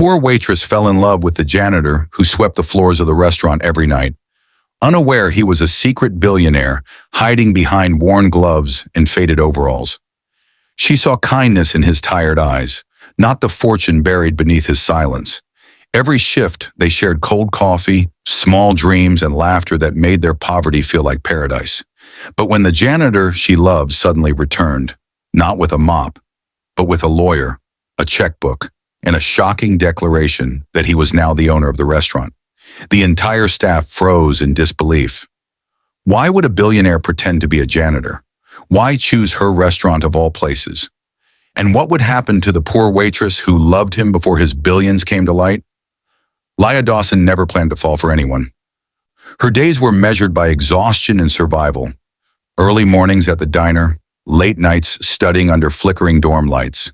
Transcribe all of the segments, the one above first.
poor waitress fell in love with the janitor who swept the floors of the restaurant every night, unaware he was a secret billionaire hiding behind worn gloves and faded overalls. She saw kindness in his tired eyes, not the fortune buried beneath his silence. Every shift, they shared cold coffee, small dreams, and laughter that made their poverty feel like paradise. But when the janitor she loved suddenly returned, not with a mop, but with a lawyer, a checkbook, and a shocking declaration that he was now the owner of the restaurant, the entire staff froze in disbelief. Why would a billionaire pretend to be a janitor? Why choose her restaurant of all places? And what would happen to the poor waitress who loved him before his billions came to light? Laya Dawson never planned to fall for anyone. Her days were measured by exhaustion and survival. Early mornings at the diner, late nights studying under flickering dorm lights.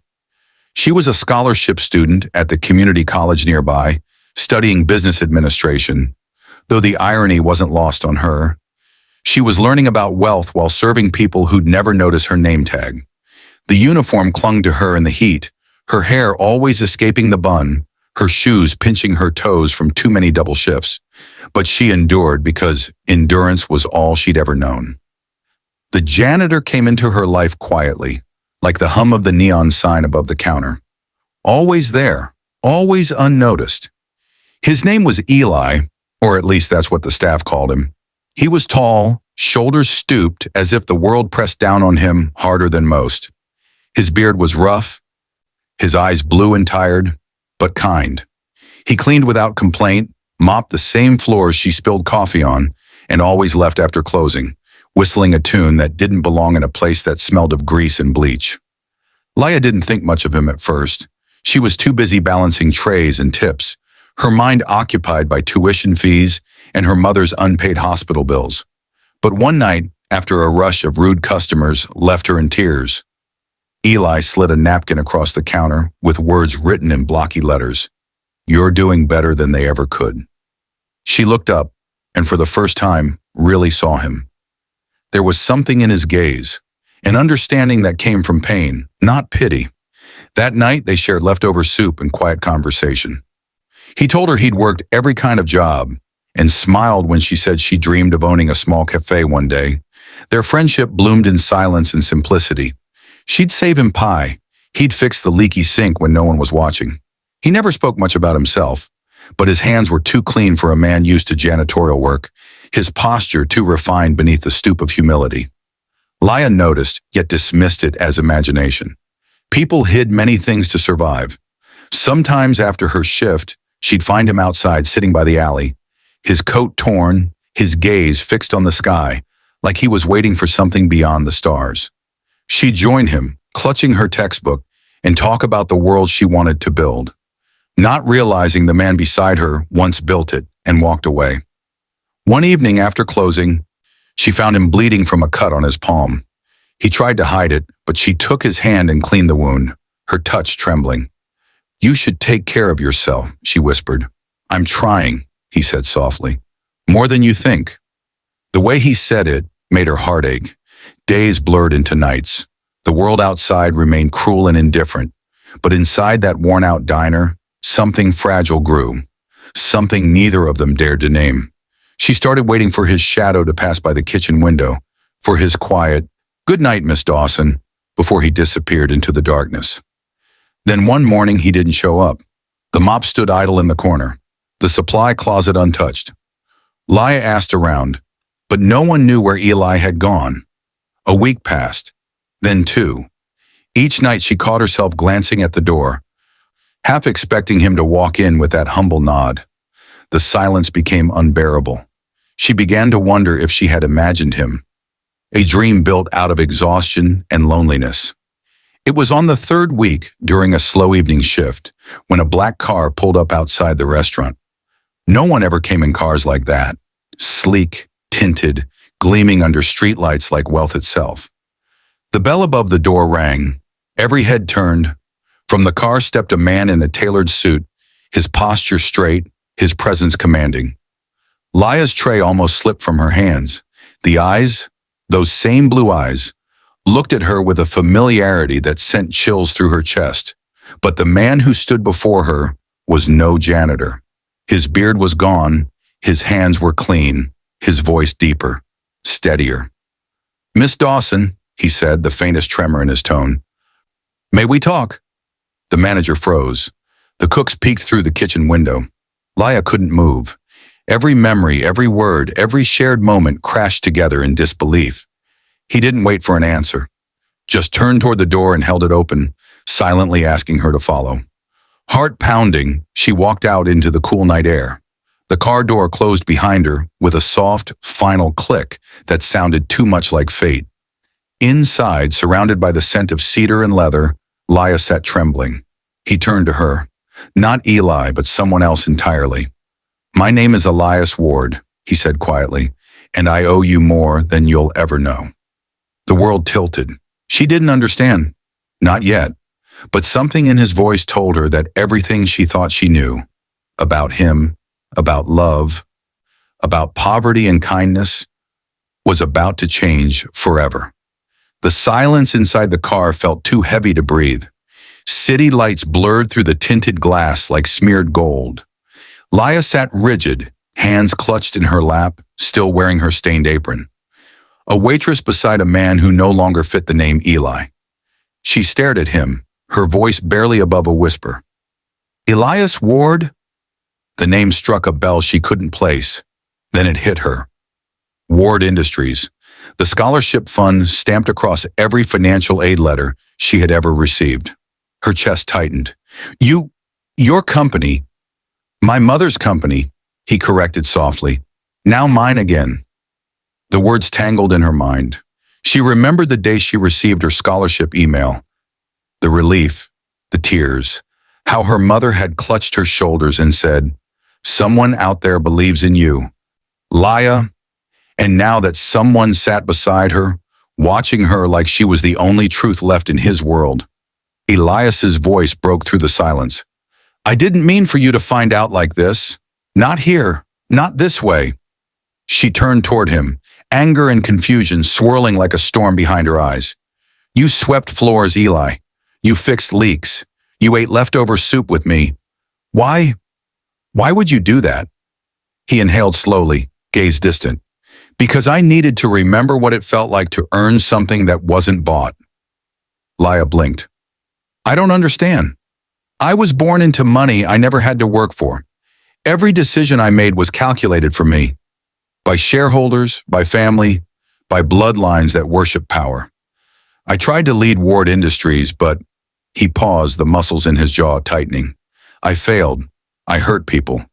She was a scholarship student at the community college nearby, studying business administration, though the irony wasn't lost on her. She was learning about wealth while serving people who'd never notice her name tag. The uniform clung to her in the heat, her hair always escaping the bun, her shoes pinching her toes from too many double shifts. But she endured because endurance was all she'd ever known. The janitor came into her life quietly, like the hum of the neon sign above the counter. Always there, always unnoticed. His name was Eli, or at least that's what the staff called him. He was tall, shoulders stooped as if the world pressed down on him harder than most. His beard was rough, his eyes blue and tired, but kind. He cleaned without complaint, mopped the same floors she spilled coffee on, and always left after closing, whistling a tune that didn't belong in a place that smelled of grease and bleach. Laya didn't think much of him at first. She was too busy balancing trays and tips, her mind occupied by tuition fees and her mother's unpaid hospital bills. But one night, after a rush of rude customers left her in tears, Eli slid a napkin across the counter with words written in blocky letters. "You're doing better than they ever could." She looked up, and for the first time, really saw him. There was something in his gaze, an understanding that came from pain, not pity. That night, they shared leftover soup and quiet conversation. He told her he'd worked every kind of job and smiled when she said she dreamed of owning a small cafe one day. Their friendship bloomed in silence and simplicity. She'd save him pie. He'd fix the leaky sink when no one was watching. He never spoke much about himself, but his hands were too clean for a man used to janitorial work, his posture too refined beneath the stoop of humility. Laya noticed, yet dismissed it as imagination. People hid many things to survive. Sometimes after her shift, she'd find him outside sitting by the alley, his coat torn, his gaze fixed on the sky, like he was waiting for something beyond the stars. She'd join him, clutching her textbook, and talk about the world she wanted to build, not realizing the man beside her once built it and walked away. One evening after closing, she found him bleeding from a cut on his palm. He tried to hide it, but she took his hand and cleaned the wound, her touch trembling. "You should take care of yourself," she whispered. "I'm trying," he said softly. "More than you think." The way he said it made her heart ache. Days blurred into nights. The world outside remained cruel and indifferent, but inside that worn-out diner, something fragile grew, something neither of them dared to name. She started waiting for his shadow to pass by the kitchen window, for his quiet, "Good night, Miss Dawson," before he disappeared into the darkness. Then one morning he didn't show up. The mop stood idle in the corner, the supply closet untouched. Laya asked around, but no one knew where Eli had gone. A week passed, then two. Each night she caught herself glancing at the door, half expecting him to walk in with that humble nod. The silence became unbearable. She began to wonder if she had imagined him, a dream built out of exhaustion and loneliness. It was on the third week, during a slow evening shift, when a black car pulled up outside the restaurant. No one ever came in cars like that, sleek, tinted, gleaming under streetlights like wealth itself. The bell above the door rang. Every head turned. From the car stepped a man in a tailored suit, his posture straight, his presence commanding. Laya's tray almost slipped from her hands. The eyes, those same blue eyes, looked at her with a familiarity that sent chills through her chest. But the man who stood before her was no janitor. His beard was gone, his hands were clean, his voice deeper, steadier. "Miss Dawson," he said, the faintest tremor in his tone. "May we talk?" The manager froze. The cooks peeked through the kitchen window. Laya couldn't move. Every memory, every word, every shared moment crashed together in disbelief. He didn't wait for an answer, just turned toward the door and held it open, silently asking her to follow. Heart pounding, she walked out into the cool night air. The car door closed behind her with a soft, final click that sounded too much like fate. Inside, surrounded by the scent of cedar and leather, Laya sat trembling. He turned to her. Not Eli, but someone else entirely. "My name is Elias Ward," he said quietly, "and I owe you more than you'll ever know." The world tilted. She didn't understand. Not yet. But something in his voice told her that everything she thought she knew, about him, about love, about poverty and kindness, was about to change forever. The silence inside the car felt too heavy to breathe. City lights blurred through the tinted glass like smeared gold. Laya sat rigid, hands clutched in her lap, still wearing her stained apron. A waitress beside a man who no longer fit the name Eli. She stared at him, her voice barely above a whisper. "Elias Ward?" The name struck a bell she couldn't place. Then it hit her. Ward Industries, the scholarship fund stamped across every financial aid letter she had ever received. Her chest tightened. Your company." "My mother's company," he corrected softly. "Now mine again." The words tangled in her mind. She remembered the day she received her scholarship email. The relief, the tears, how her mother had clutched her shoulders and said, "Someone out there believes in you, Laya." And now that someone sat beside her, watching her like she was the only truth left in his world. Elias's voice broke through the silence. "I didn't mean for you to find out like this. Not here, not this way." She turned toward him, anger and confusion swirling like a storm behind her eyes. "You swept floors, Eli. You fixed leaks. You ate leftover soup with me. Why would you do that?" He inhaled slowly, gaze distant. "Because I needed to remember what it felt like to earn something that wasn't bought." Laya blinked. "I don't understand. I was born into money I never had to work for. Every decision I made was calculated for me. By shareholders, by family, by bloodlines that worship power. I tried to lead Ward Industries, but..." He paused, the muscles in his jaw tightening. "I failed. I hurt people.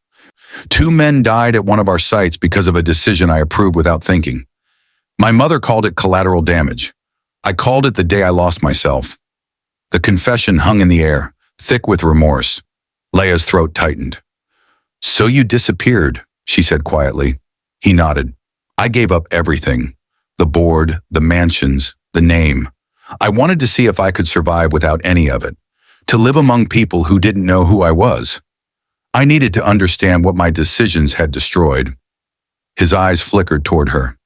2 men died at one of our sites because of a decision I approved without thinking. My mother called it collateral damage. I called it the day I lost myself." The confession hung in the air, thick with remorse. Laya's throat tightened. "So you disappeared," she said quietly. He nodded. "I gave up everything. The board, the mansions, the name. I wanted to see if I could survive without any of it. To live among people who didn't know who I was. I needed to understand what my decisions had destroyed." His eyes flickered toward her.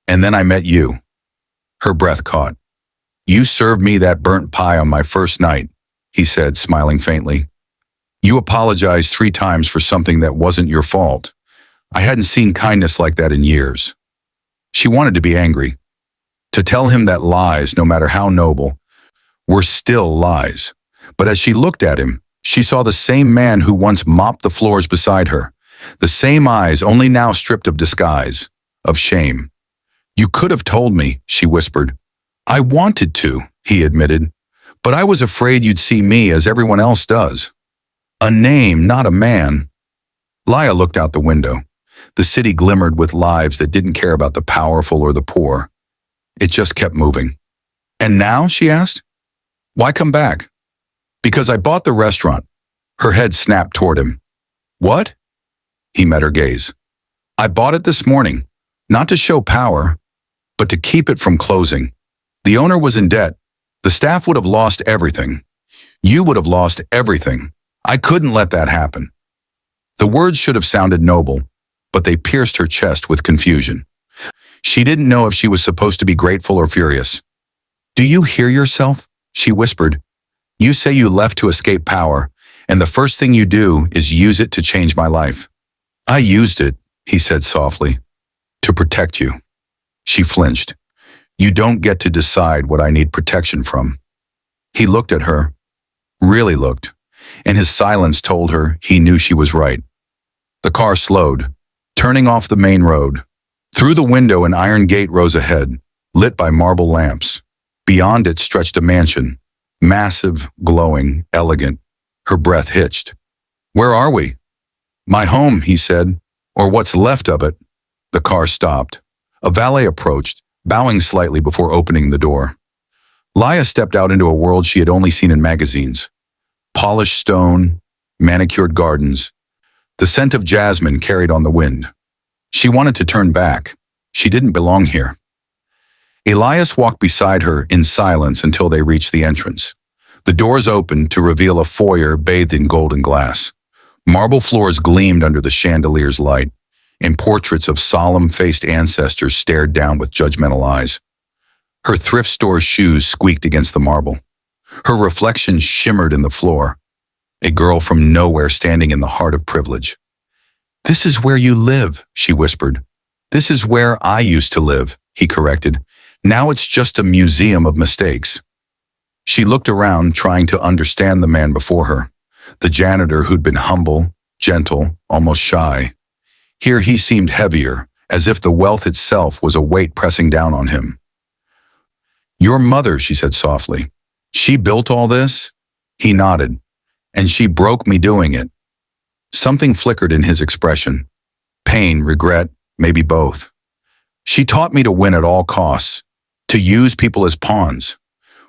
"And then I met you." Her breath caught. "You served me that burnt pie on my first night," he said, smiling faintly. "You apologized 3 times for something that wasn't your fault. I hadn't seen kindness like that in years." She wanted to be angry, to tell him that lies, no matter how noble, were still lies. But as she looked at him, she saw the same man who once mopped the floors beside her, the same eyes, only now stripped of disguise, of shame. "You could have told me," she whispered. "I wanted to," he admitted, "but I was afraid you'd see me as everyone else does. A name, not a man." Laya looked out the window. The city glimmered with lives that didn't care about the powerful or the poor. It just kept moving. "And now?" she asked. "Why come back?" "Because I bought the restaurant." Her head snapped toward him. "What?" He met her gaze. "I bought it this morning, not to show power, but to keep it from closing. The owner was in debt. The staff would have lost everything. You would have lost everything. I couldn't let that happen." The words should have sounded noble, but they pierced her chest with confusion. She didn't know if she was supposed to be grateful or furious. "Do you hear yourself?" she whispered. "You say you left to escape power, And the first thing you do is use it to change my life. I used it, he said softly, to protect you. She flinched. You don't get to decide what I need protection from. He looked at her, really looked, and his silence told her he knew she was right. The car slowed, turning off the main road. Through the window, an iron gate rose ahead, lit by marble lamps. Beyond it stretched a mansion, massive, glowing, elegant. Her breath hitched. Where are we? My home, he said, or what's left of it. The car stopped. A valet approached, bowing slightly before opening the door. Laya stepped out into a world she had only seen in magazines. Polished stone, manicured gardens. The scent of jasmine carried on the wind. She wanted to turn back. She didn't belong here. Elias walked beside her in silence until they reached the entrance. The doors opened to reveal a foyer bathed in golden glass. Marble floors gleamed under the chandelier's light, and portraits of solemn-faced ancestors stared down with judgmental eyes. Her thrift store shoes squeaked against the marble. Her reflection shimmered in the floor. A girl from nowhere standing in the heart of privilege. This is where you live, she whispered. This is where I used to live, he corrected. Now it's just a museum of mistakes. She looked around, trying to understand the man before her. The janitor who'd been humble, gentle, almost shy. Here he seemed heavier, as if the wealth itself was a weight pressing down on him. Your mother, she said softly. She built all this? He nodded. And she broke me doing it. Something flickered in his expression. Pain, regret, maybe both. She taught me to win at all costs, to use people as pawns.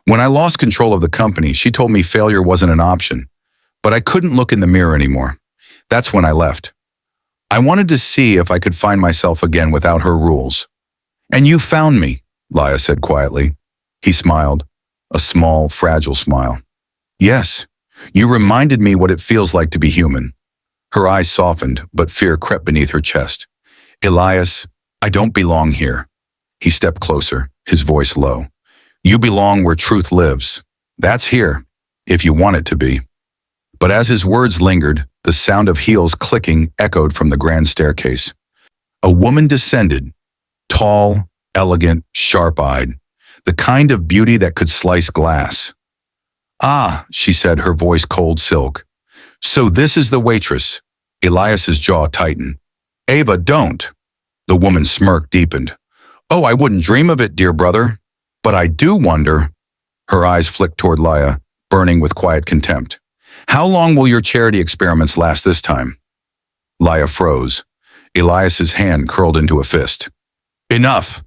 When I lost control of the company, she told me failure wasn't an option, but I couldn't look in the mirror anymore. That's when I left. I wanted to see if I could find myself again without her rules. And you found me, Laya said quietly. He smiled, a small, fragile smile. Yes, you reminded me what it feels like to be human. Her eyes softened, but fear crept beneath her chest. Elias, I don't belong here. He stepped closer, his voice low. You belong where truth lives. That's here, if you want it to be. But as his words lingered, the sound of heels clicking echoed from the grand staircase. A woman descended, tall, elegant, sharp-eyed, the kind of beauty that could slice glass. Ah, she said, her voice cold silk. So this is the waitress. Elias's jaw tightened. Ava, don't. The woman's smirk deepened. Oh, I wouldn't dream of it, dear brother. But I do wonder. Her eyes flicked toward Laya, burning with quiet contempt. How long will your charity experiments last this time? Laya froze. Elias's hand curled into a fist. Enough.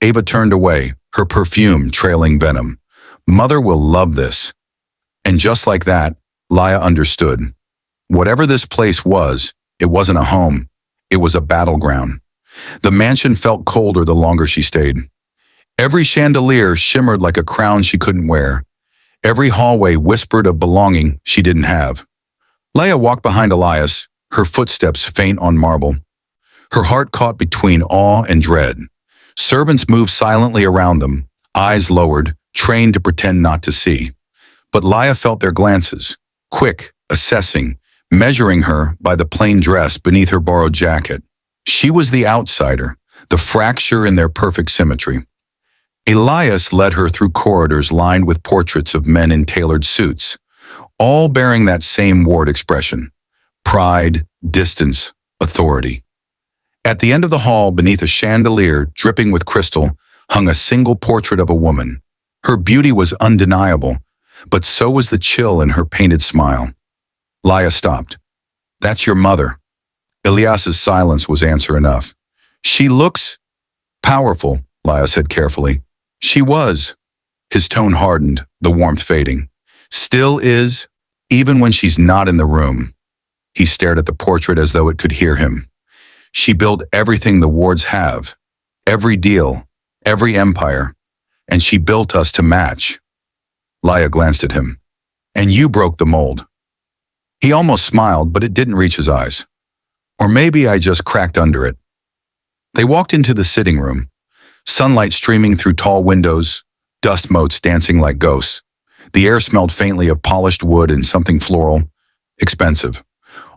Ava turned away, her perfume trailing venom. Mother will love this. And just like that, Laya understood. Whatever this place was, it wasn't a home. It was a battleground. The mansion felt colder the longer she stayed. Every chandelier shimmered like a crown she couldn't wear. Every hallway whispered of belonging she didn't have. Laya walked behind Elias, her footsteps faint on marble. Her heart caught between awe and dread. Servants moved silently around them, eyes lowered, trained to pretend not to see. But Laya felt their glances, quick, assessing, measuring her by the plain dress beneath her borrowed jacket. She was the outsider, the fracture in their perfect symmetry. Elias led her through corridors lined with portraits of men in tailored suits, all bearing that same ward expression: pride, distance, authority. At the end of the hall, beneath a chandelier dripping with crystal, hung a single portrait of a woman. Her beauty was undeniable, but so was the chill in her painted smile. Laya stopped. That's your mother. Elias's silence was answer enough. She looks powerful, Laya said carefully. She was. His tone hardened, the warmth fading. Still is, even when she's not in the room. He stared at the portrait as though it could hear him. She built everything the wards have, every deal, every empire, and she built us to match. Laya glanced at him. And you broke the mold. He almost smiled, but it didn't reach his eyes. Or maybe I just cracked under it. They walked into the sitting room, sunlight streaming through tall windows, dust motes dancing like ghosts. The air smelled faintly of polished wood and something floral, expensive.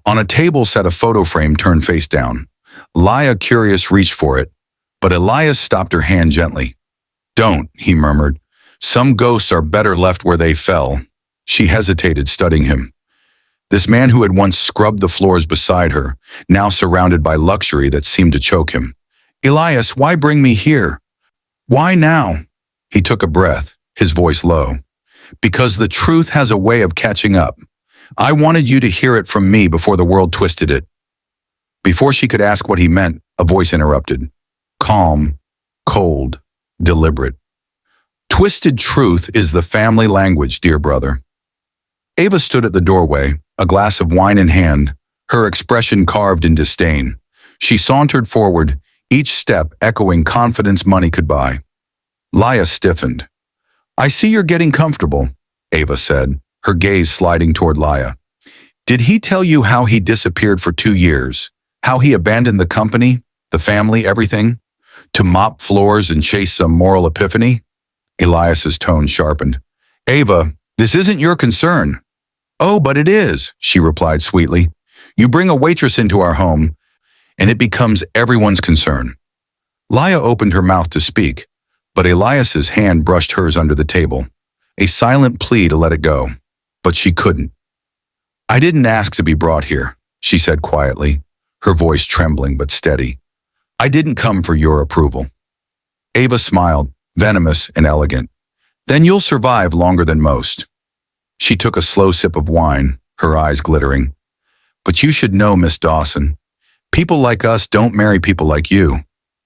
On a table sat a photo frame turned face down. Laya, curious, reached for it, but Elias stopped her hand gently. "Don't," he murmured. "Some ghosts are better left where they fell." She hesitated, studying him. This man who had once scrubbed the floors beside her, now surrounded by luxury that seemed to choke him. "Elias, why bring me here? Why now?" He took a breath, his voice low. "Because the truth has a way of catching up. I wanted you to hear it from me before the world twisted it." Before she could ask what he meant, a voice interrupted. Calm, cold, deliberate. "Twisted truth is the family language, dear brother." Ava stood at the doorway, a glass of wine in hand, her expression carved in disdain. She sauntered forward, each step echoing confidence money could buy. Laya stiffened. "I see you're getting comfortable," Ava said, her gaze sliding toward Laya. "Did he tell you how he disappeared for 2 years? How he abandoned the company, the family, everything? To mop floors and chase some moral epiphany?" Elias's tone sharpened. "Ava, this isn't your concern." "Oh, but it is," she replied sweetly. "You bring a waitress into our home, and it becomes everyone's concern." Laya opened her mouth to speak, but Elias's hand brushed hers under the table, a silent plea to let it go. But she couldn't. "I didn't ask to be brought here," she said quietly, her voice trembling but steady. "I didn't come for your approval." Ava smiled, venomous and elegant. "Then you'll survive longer than most." She took a slow sip of wine, her eyes glittering. "But you should know, Miss Dawson, people like us don't marry people like you.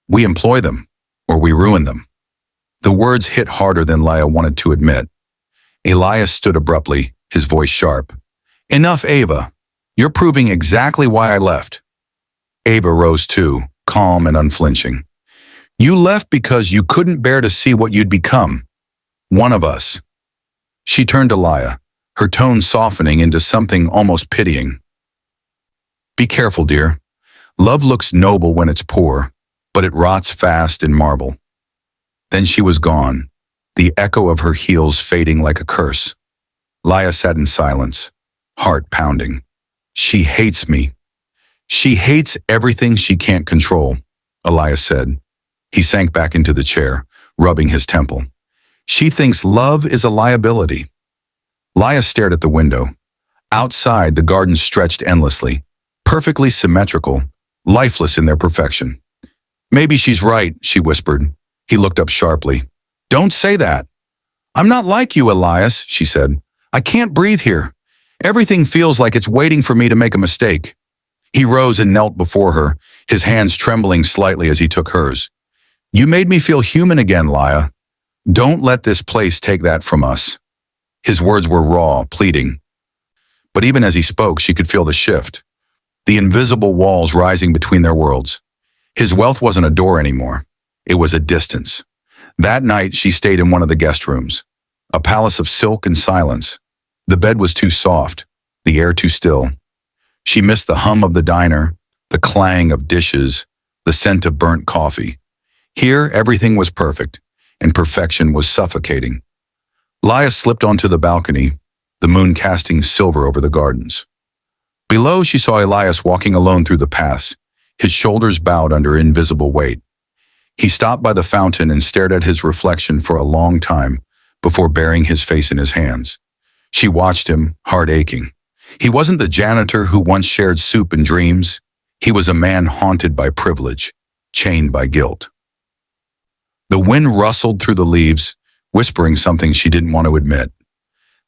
We employ them, or we ruin them." The words hit harder than Laya wanted to admit. Elias stood abruptly, his voice sharp. "Enough, Ava. You're proving exactly why I left." Ava rose too, calm and unflinching. "You left because you couldn't bear to see what you'd become. One of us." She turned to Laya, her tone softening into something almost pitying. "Be careful, dear. Love looks noble when it's poor, but it rots fast in marble." Then she was gone, the echo of her heels fading like a curse. Laya sat in silence, heart pounding. "She hates me. She hates everything she can't control," Elias said. He sank back into the chair, rubbing his temple. "She thinks love is a liability." Laya stared at the window. Outside, the gardens stretched endlessly, perfectly symmetrical, lifeless in their perfection. "Maybe she's right," she whispered. He looked up sharply. "Don't say that." "I'm not like you, Elias," she said. "I can't breathe here. Everything feels like it's waiting for me to make a mistake." He rose and knelt before her, his hands trembling slightly as he took hers. "You made me feel human again, Laya. Don't let this place take that from us." His words were raw, pleading. But even as he spoke, she could feel the shift, the invisible walls rising between their worlds. His wealth wasn't a door anymore. It was a distance. That night, she stayed in one of the guest rooms, a palace of silk and silence. The bed was too soft, the air too still. She missed the hum of the diner, the clang of dishes, the scent of burnt coffee. Here, everything was perfect, and perfection was suffocating. Laya slipped onto the balcony, the moon casting silver over the gardens. Below, she saw Elias walking alone through the paths, his shoulders bowed under invisible weight. He stopped by the fountain and stared at his reflection for a long time before burying his face in his hands. She watched him, heart aching. He wasn't the janitor who once shared soup and dreams. He was a man haunted by privilege, chained by guilt. The wind rustled through the leaves, whispering something she didn't want to admit.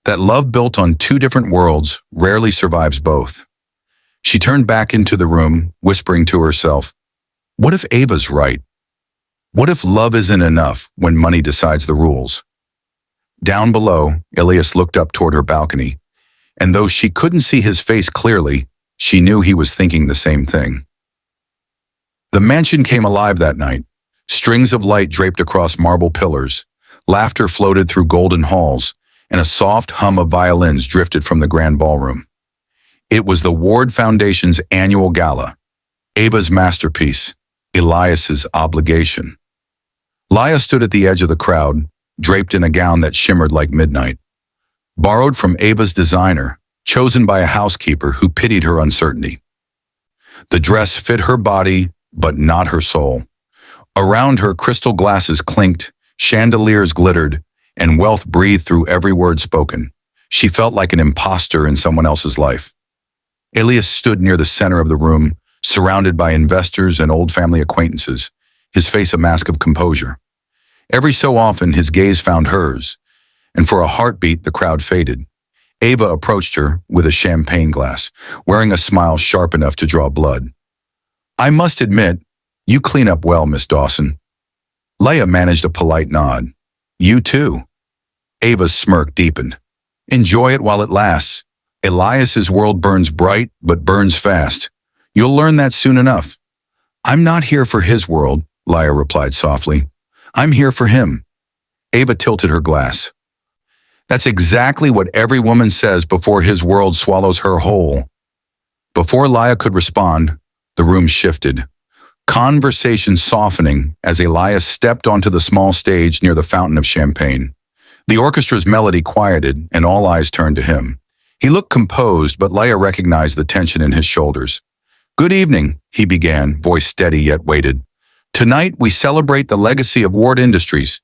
That love built on two different worlds rarely survives both. She turned back into the room, whispering to herself, "What if Ava's right? What if love isn't enough when money decides the rules?" Down below, Elias looked up toward her balcony, and though she couldn't see his face clearly, she knew he was thinking the same thing. The mansion came alive that night. Strings of light draped across marble pillars, laughter floated through golden halls, and a soft hum of violins drifted from the grand ballroom. It was the Ward Foundation's annual gala, Ava's masterpiece, Elias's obligation. Laya stood at the edge of the crowd, draped in a gown that shimmered like midnight. Borrowed from Ava's designer, chosen by a housekeeper who pitied her uncertainty. The dress fit her body, but not her soul. Around her, crystal glasses clinked, chandeliers glittered, and wealth breathed through every word spoken. She felt like an imposter in someone else's life. Elias stood near the center of the room, surrounded by investors and old family acquaintances, his face a mask of composure. Every so often, his gaze found hers, and for a heartbeat, the crowd faded. Ava approached her with a champagne glass, wearing a smile sharp enough to draw blood. "I must admit, you clean up well, Miss Dawson." Laya managed a polite nod. "You too." Ava's smirk deepened. "Enjoy it while it lasts. Elias's world burns bright, but burns fast. You'll learn that soon enough." "I'm not here for his world," Laya replied softly. "I'm here for him." Ava tilted her glass. "That's exactly what every woman says before his world swallows her whole." Before Laya could respond, the room shifted. Conversation softening as Elias stepped onto the small stage near the fountain of champagne. The orchestra's melody quieted and all eyes turned to him. He looked composed, but Laya recognized the tension in his shoulders. "Good evening," he began, voice steady yet weighted. "Tonight we celebrate the legacy of Ward Industries.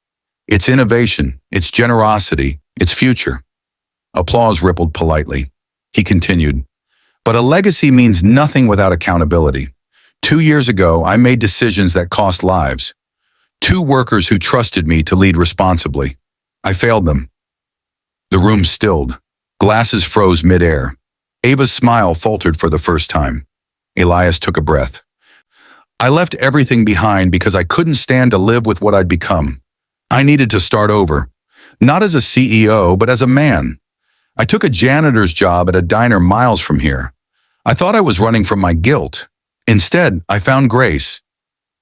Its innovation, its generosity, its future." Applause rippled politely. He continued, "But a legacy means nothing without accountability. 2 years ago, I made decisions that cost lives. 2 workers who trusted me to lead responsibly. I failed them." The room stilled. Glasses froze midair. Ava's smile faltered for the first time. Elias took a breath. "I left everything behind because I couldn't stand to live with what I'd become. I needed to start over. Not as a CEO, but as a man. I took a janitor's job at a diner miles from here. I thought I was running from my guilt. Instead, I found grace."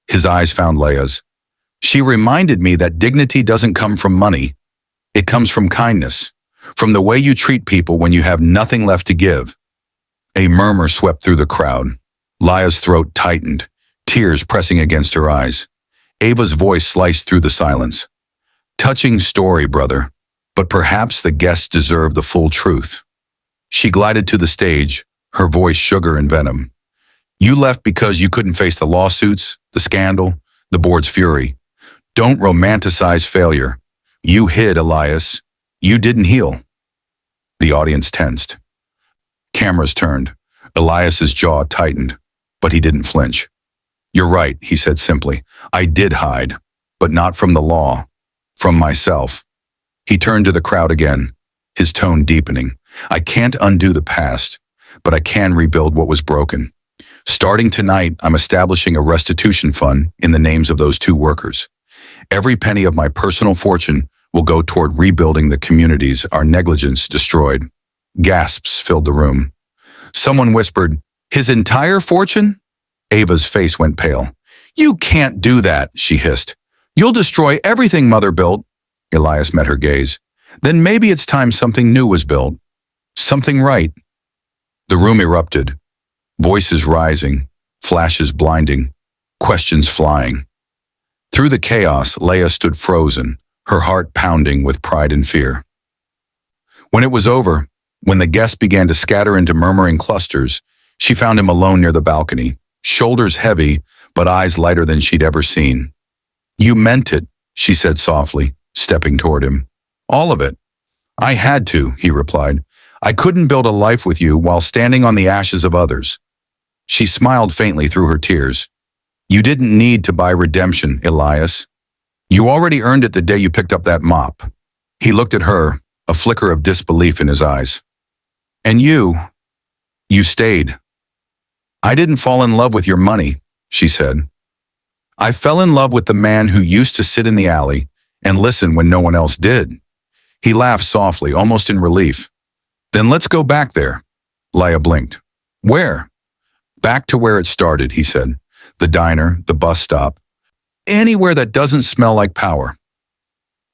His eyes found Laya's. "She reminded me that dignity doesn't come from money. It comes from kindness, from the way you treat people when you have nothing left to give." A murmur swept through the crowd. Laya's throat tightened, tears pressing against her eyes. Ava's voice sliced through the silence. "Touching story, brother, but perhaps the guests deserve the full truth." She glided to the stage, her voice sugar and venom. "You left because you couldn't face the lawsuits, the scandal, the board's fury. Don't romanticize failure. You hid, Elias. You didn't heal." The audience tensed. Cameras turned. Elias's jaw tightened, but he didn't flinch. "You're right," he said simply. "I did hide, but not from the law, from myself." He turned to the crowd again, his tone deepening. "I can't undo the past, but I can rebuild what was broken. Starting tonight, I'm establishing a restitution fund in the names of those 2 workers. Every penny of my personal fortune will go toward rebuilding the communities our negligence destroyed." Gasps filled the room. Someone whispered, "His entire fortune?" Ava's face went pale. "You can't do that," she hissed. "You'll destroy everything Mother built." Elias met her gaze. "Then maybe it's time something new was built. Something right." The room erupted. Voices rising, flashes blinding, questions flying. Through the chaos, Laya stood frozen, her heart pounding with pride and fear. When it was over, when the guests began to scatter into murmuring clusters, she found him alone near the balcony, shoulders heavy, but eyes lighter than she'd ever seen. "You meant it," she said softly, stepping toward him. "All of it." "I had to," he replied. "I couldn't build a life with you while standing on the ashes of others." She smiled faintly through her tears. "You didn't need to buy redemption, Elias. You already earned it the day you picked up that mop." He looked at her, a flicker of disbelief in his eyes. "And you stayed." "I didn't fall in love with your money," she said. "I fell in love with the man who used to sit in the alley and listen when no one else did." He laughed softly, almost in relief. "Then let's go back there." Laya blinked. "Where?" "Back to where it started," he said. "The diner, the bus stop. Anywhere that doesn't smell like power."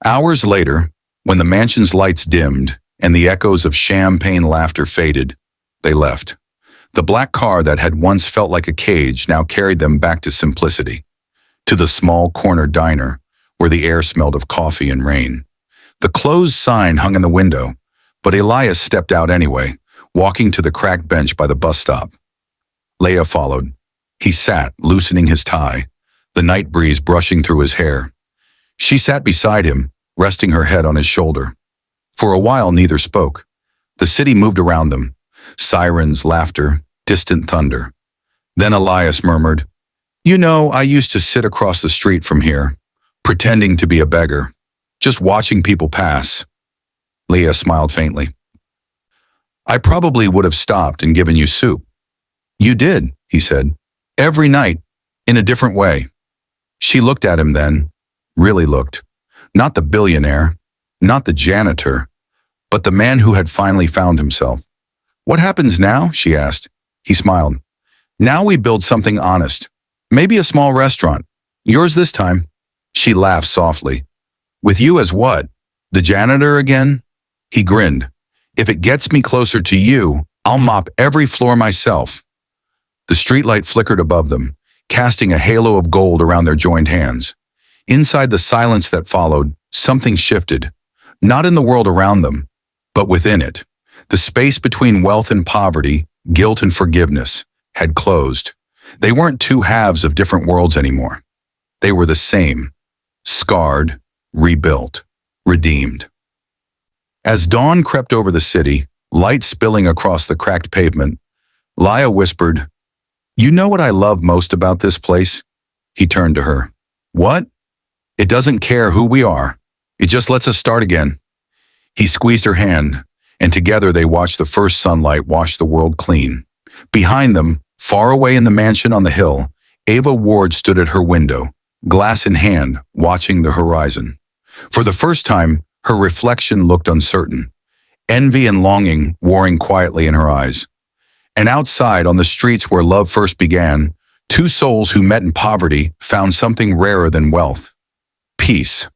Hours later, when the mansion's lights dimmed and the echoes of champagne laughter faded, they left. The black car that had once felt like a cage now carried them back to simplicity, to the small corner diner where the air smelled of coffee and rain. The closed sign hung in the window, but Elias stepped out anyway, walking to the cracked bench by the bus stop. Laya followed. He sat, loosening his tie, the night breeze brushing through his hair. She sat beside him, resting her head on his shoulder. For a while, neither spoke. The city moved around them. Sirens, laughter, distant thunder. Then Elias murmured, "You know, I used to sit across the street from here, pretending to be a beggar, just watching people pass." Laya smiled faintly. "I probably would have stopped and given you soup." "You did," he said, "every night, in a different way." She looked at him then, really looked. Not the billionaire, not the janitor, but the man who had finally found himself. "What happens now?" she asked. He smiled. "Now we build something honest. Maybe a small restaurant. Yours this time." She laughed softly. "With you as what? The janitor again?" He grinned. "If it gets me closer to you, I'll mop every floor myself." The streetlight flickered above them, casting a halo of gold around their joined hands. Inside the silence that followed, something shifted, not in the world around them, but within it. The space between wealth and poverty, guilt and forgiveness, had closed. They weren't two halves of different worlds anymore. They were the same, scarred, rebuilt, redeemed. As dawn crept over the city, light spilling across the cracked pavement, Laya whispered, "You know what I love most about this place?" He turned to her. "What?" "It doesn't care who we are. It just lets us start again." He squeezed her hand, and together they watched the first sunlight wash the world clean. Behind them, far away in the mansion on the hill, Ava Ward stood at her window, glass in hand, watching the horizon. For the first time, her reflection looked uncertain, envy and longing warring quietly in her eyes. And outside, on the streets where love first began, two souls who met in poverty found something rarer than wealth: peace.